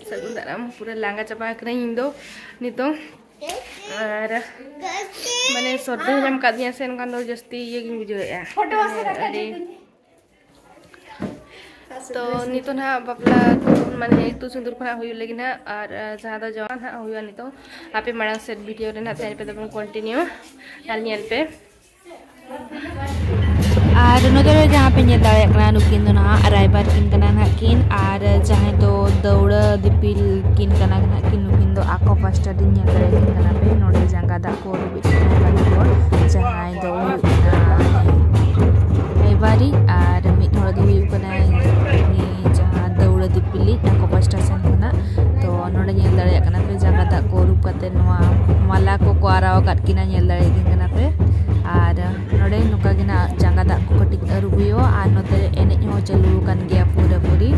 Sagun dalam pura langga capa kena indo nito और मैंने सर्दी जम कर दिया से इनका तो जस्ती ये की मुझे है तो नी तो ना बापला मैंने एतु सिंदूर खना हुई लेकिन ना और ज़्यादा जवान है हुआ नहीं तो आप ही मड़ा सेट वीडियो रहना चाहिए पे तो कंटिन्यू डालनी पे और नोदर जहाँ पे nyata ya kena nukin tu nah arrival kin kena nakin और जहाँ तो दौड़ दिपिल kin kena nakin nukin तो ako pasta din nyata ya kin kena पे नोडे जंगा दा को रुबि kena ko जहाँ तो arrival और मिट हर दो हुई kena ni जहाँ दौड़ दिपिली ako pasta sen kena तो नोडे nyata ya kena पे जंगा दा को रुब kate नवा माला को araw kat kina nyata ya kin kena पे और नोडे नुका गिना जंगा दा को कटिक रुबियो और नोते एने हो चलू kan गया पूरा पूरी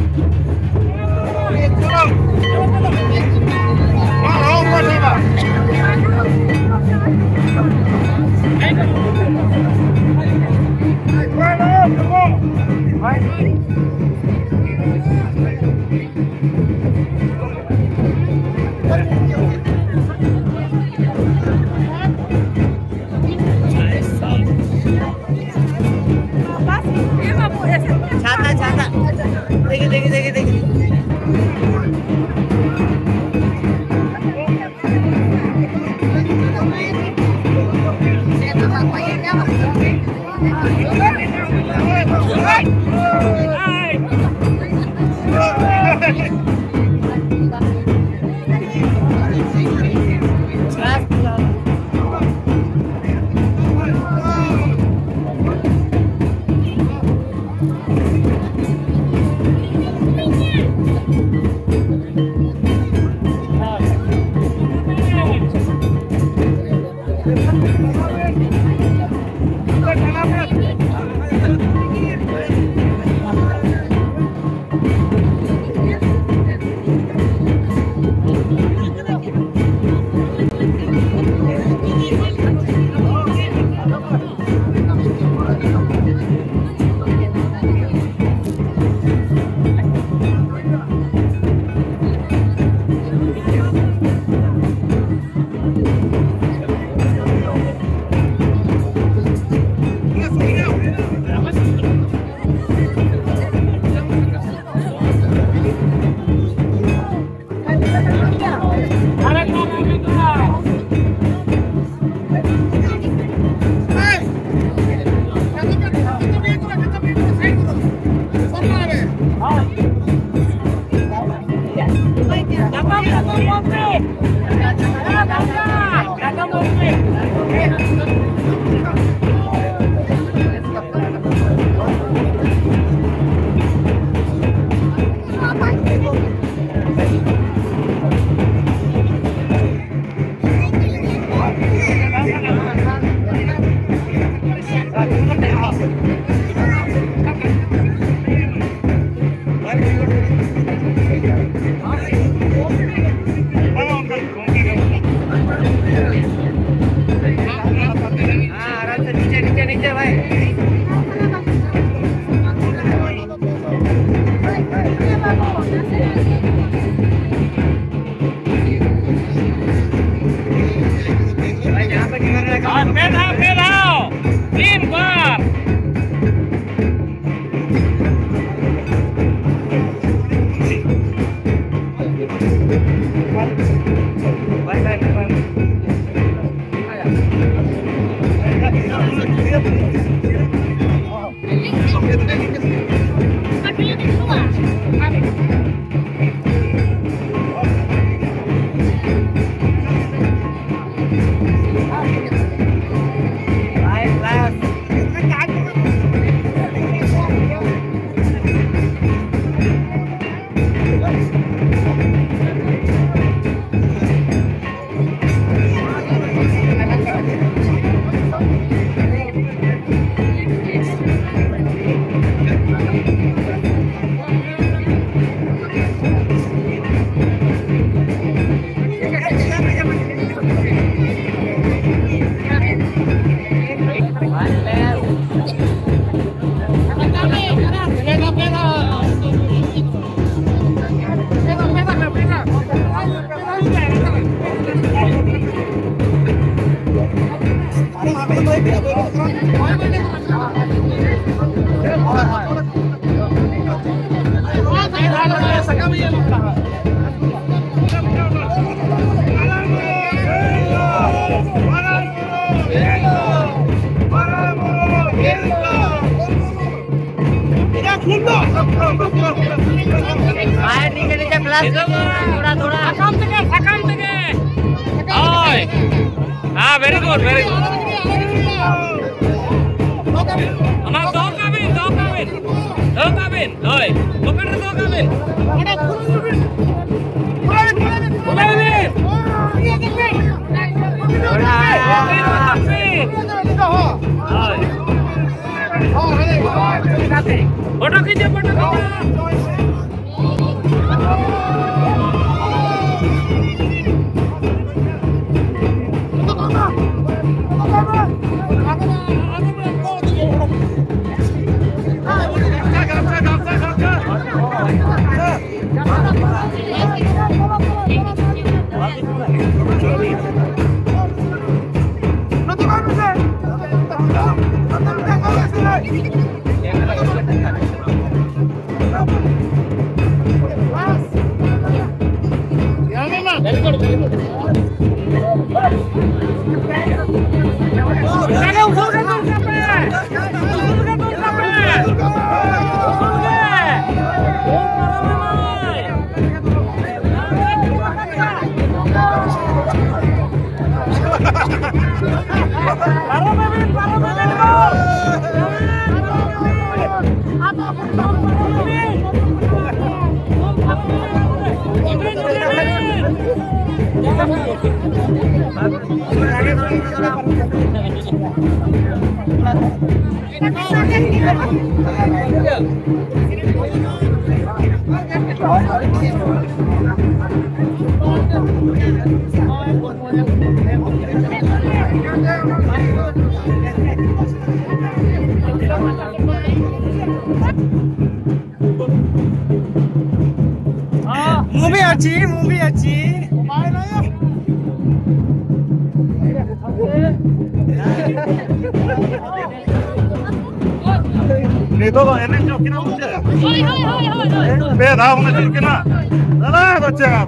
Very good, very good. Don't come in. Oi, look at the dog come in. Movie achi. Itu kok enak jokin apa sih? Beda, mau jokin lah. Salah baca.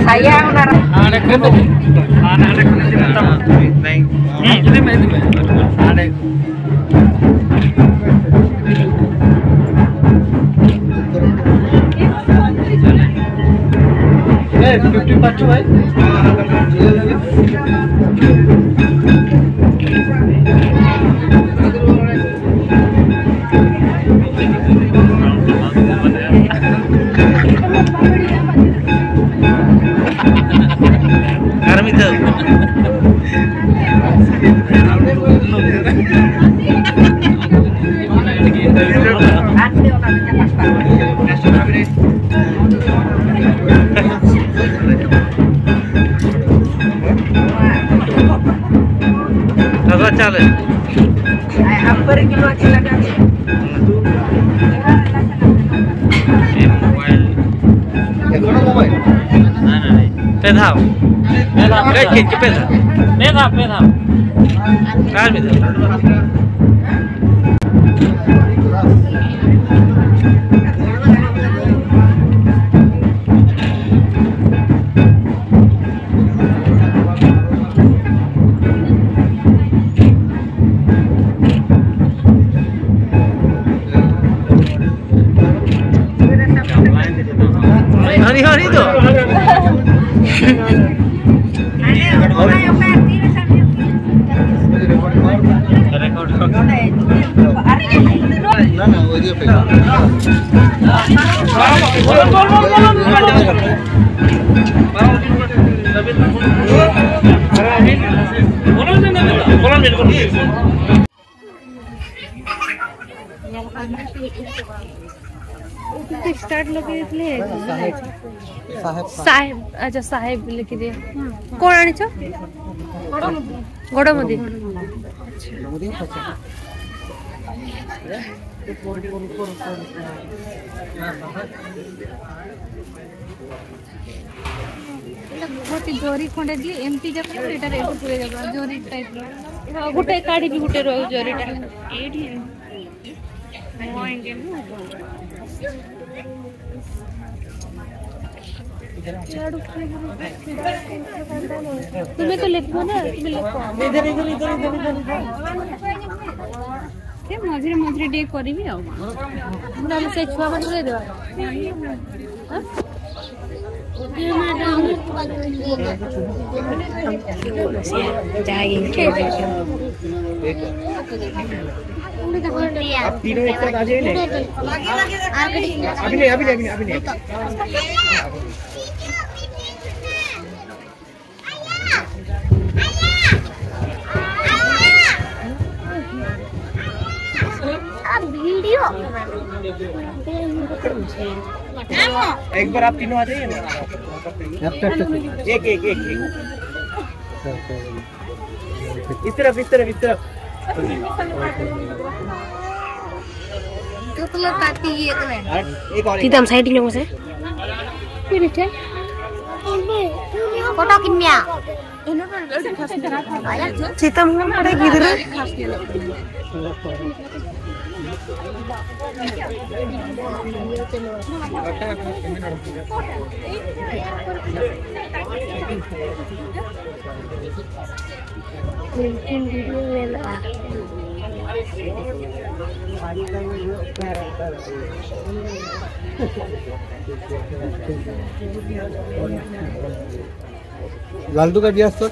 Saya anak itu anak-anak nanti tetap naik. Ini ada. 50 पाँच भाई चले apa kilo silakan mobile पेधाव के पेधाव car में hari-hari tu start लगे साहेब अच्छा साहेब लिखी दिए कौन आनी गड़मदी जोरी खंडे दिए एमती जब एटा रे पूरे जगह जोरी टाइप रो गुटे काडी भी गुटे रो जोरीटा एठी मोएंगे तुम्हें तो लिखो ना तुम्हें लिखो इधर इधर इधर इधर के मझरे मझरे डे करबी आ हमरा से छुआ बन दे देबा हां आप तीनों एक साथ आ जाइए ना अभी नहीं वीडियो एक बार आप तीनों आ जाइए ना एक इस तरफ तो पाती ये तो है एक और सीधा हम साइड में से फिर है फोटो किन्या सीता मुंह पड़े किधर लालटू का दिया सर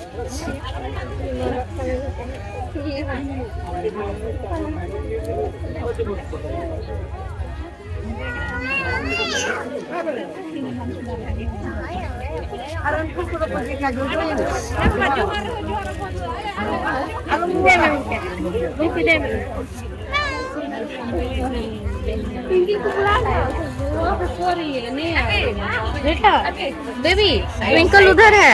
बेटा बेबी ट्विंकल उधर है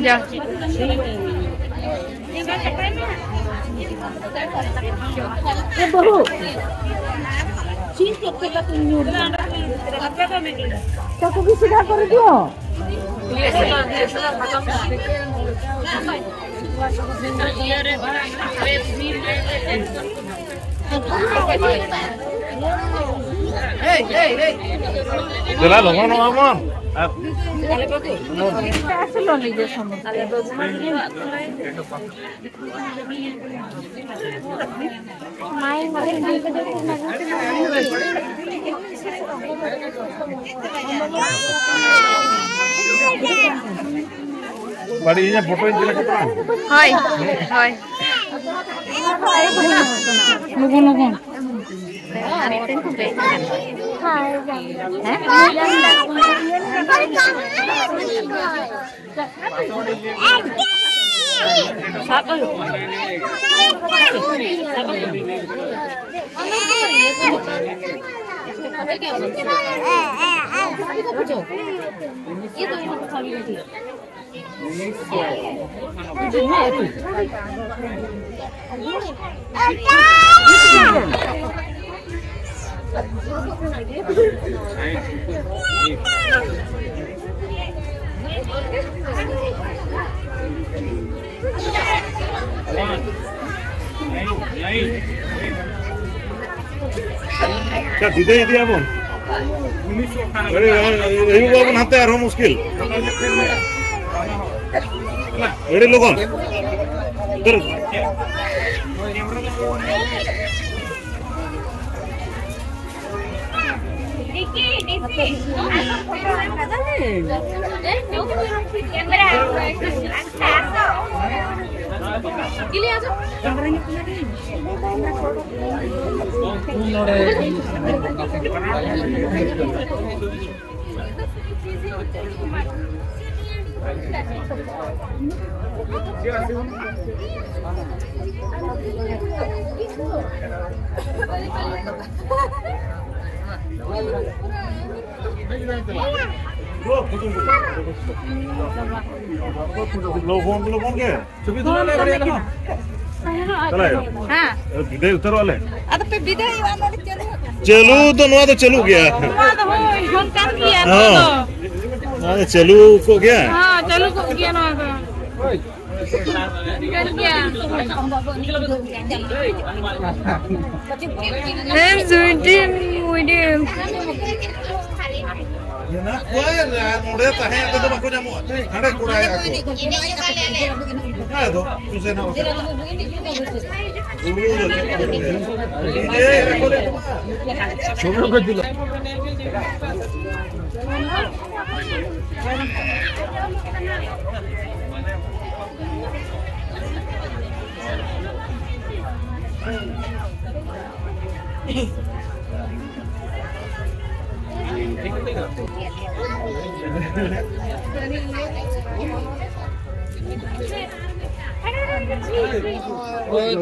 जा ये बहू चीज करके का तुम न्यू चाकू भी सीधा कर दियो जला लो मानो मामन ऐसे लो लीजिए समोसा बड़ी ये फोटो इंजला के हाय हाय लोगों लोगों क्या दीदे दिया बोल अरे यही बाबू नहाते यार मुश्किल बड़े लोगों लोगों के चला हां विदय उतर वाले अब पे विदय वाला चलू तो नवा तो चलू गया फोन कर दिया ना हां चलू को गया हां चलू को गया ना कर गया हम जुटी मुझे ये ना कोई नोड़े तहे तो बाको जामो हंडे कुड़ाय आको ना दो तुसे ना छोड़ो को दिलो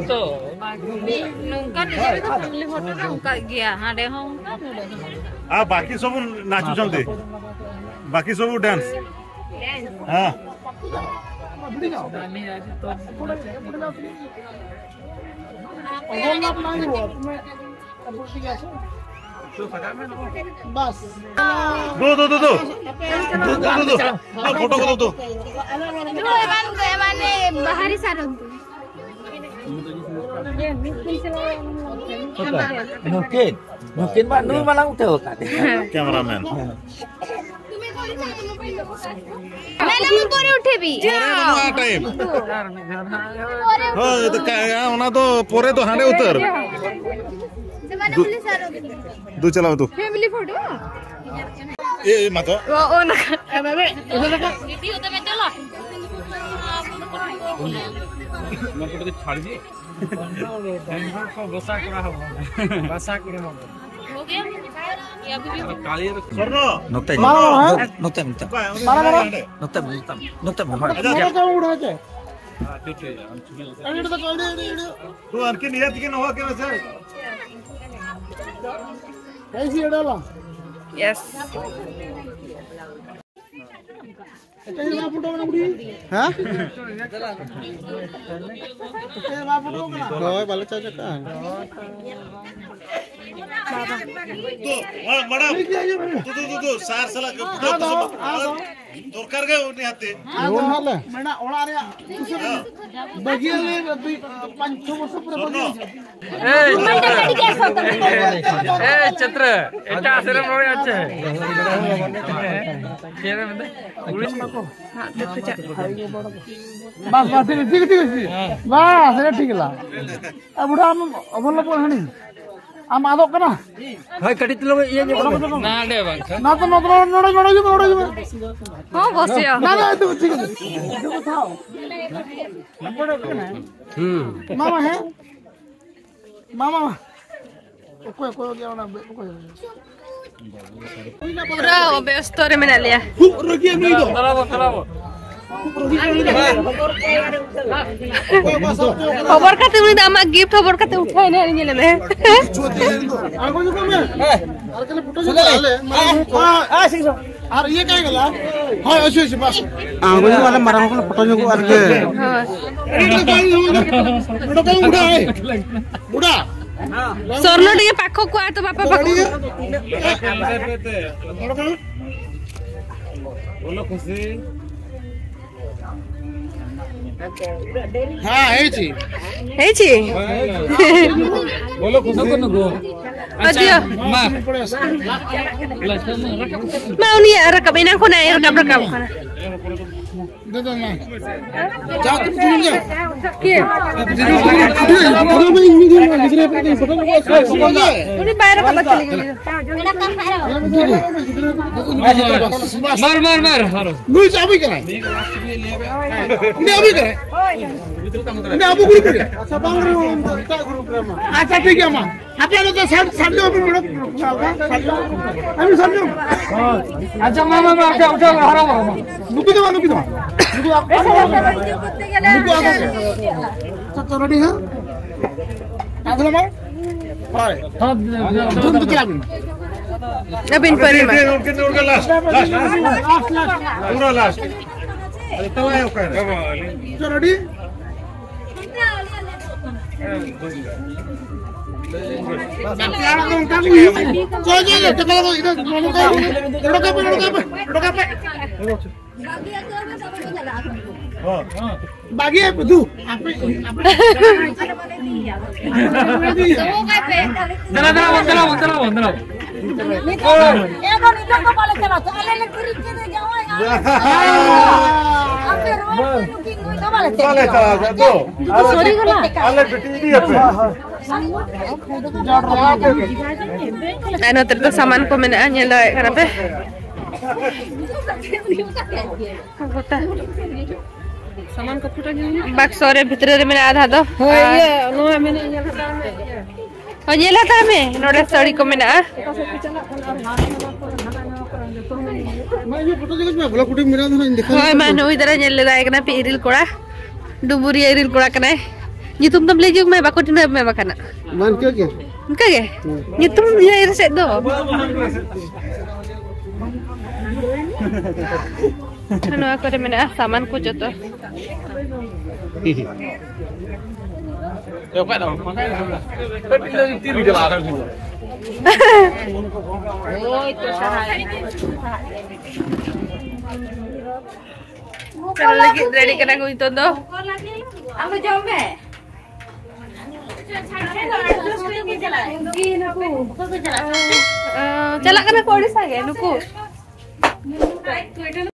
तो नौका दे तो फैमिली फोटो नौका गया हां दे हम आ बाकी सब नाचु चलते बाकी सब डांस हां बस दो फोटो को दो माने बाहरी Saran mungkin Pak Nur malah udah kan cameraman मैंने मैं पूरे उठे भी टाइम हां ये तो होना तो पूरे तो हांडे उतर दो चलाओ तू फैमिली फोटो ए मत ओ ना अबे दीदी होता मैं चला मैं तो छाड़ दी को बसा करा हो बसा करे हो गया या भी काली स्वर्ण nokta तू अनके नियत के न हो के वैसे कैसी डाला यस तेरा फोटो बना बुढ़ी हां तेरा फोटो बना रोय बाल चाचा का हां मैडम तू सार सला दरकार गे उनी हाते लोन हाले मेना ओळा रे बगिया ले 5 वर्ष पूरा बगिया ए छत्र एटा आश्रम रोय আছে केरे में पुलिस मको हां देखो जा बस ठीक बस रे ठीक ला अब बुढ़ा हम अबल पर हनी आम आदो कना हाय कटित लोग ये ना दे बांग ना तो नोड़े हां बसिया ना तो ठीक है देखो थाओ मामा है मामा कोई गया ना कोई पूरा व्यस्त रे में लिया रुकिए नहीं दो चलाओ खबर काते उड़ी दामा गिफ्ट खबर काते उठाई ने निले में आगो जो में अरे कल फोटो जो ले हां सिंह और ये काय गला हां अच्छे बस आगो जो वाला मारा को फोटो जो और के हां फोटो कहीं उड़ा है उड़ा सोरनो टिके पाखो को आ तो बापा पाखो बोलो खुशी हां है छी बोलो खुशी को Adio. Mau ni rakam inang ko na rakam kana. Dada ma. Jauh tu turun je. Ke? Kalau main ini dia gidre pe photo ko Uni bayar ka chali geli. मार Nulis abi kena. Ini abi kena. Ini abu guru kena. Sabang guru tak guru kena. Acha ठीक है मां. Apa ada tu sabdo apa bro? Kami sabdo. अच्छा मामा उठा हरा मामा Nuki tu. Nuki apa? Nuki apa? तो ready है? आप लोग मार? पारे. तुम तो चला भी. Nabin pa rin. उनके लास्ट पूरा लास्ट अरे तब आया कर तो रेडी? चलो टकला इधर रोका पे बागी है तू चला Ano terus saman ko mena nyelo karape. Saman ko puta nyelo. Bak sore bhitre mena adha do. Hoye no mena nyelo ta me. Ho nyelo ta me node sori ko mena. मैं ये photo देखो मैं बोला कुटी मेरा था ना दिखा होय मैं नोई दरा nyelo da ekna pe iril koda. Duburi iril koda kana. Nyutum tam le jug मैं bakutin me bakana. मान क्या Enggak ya? Nyutum dia air set do. Ano ako rin na saman ko joto. Yo pak dong, makanya. Tapi dari tiru dia larang semua. Oh, itu sahaya. Kalau lagi ready kena ko ito do. Ako jombe. Chala ka na ko sa nuku.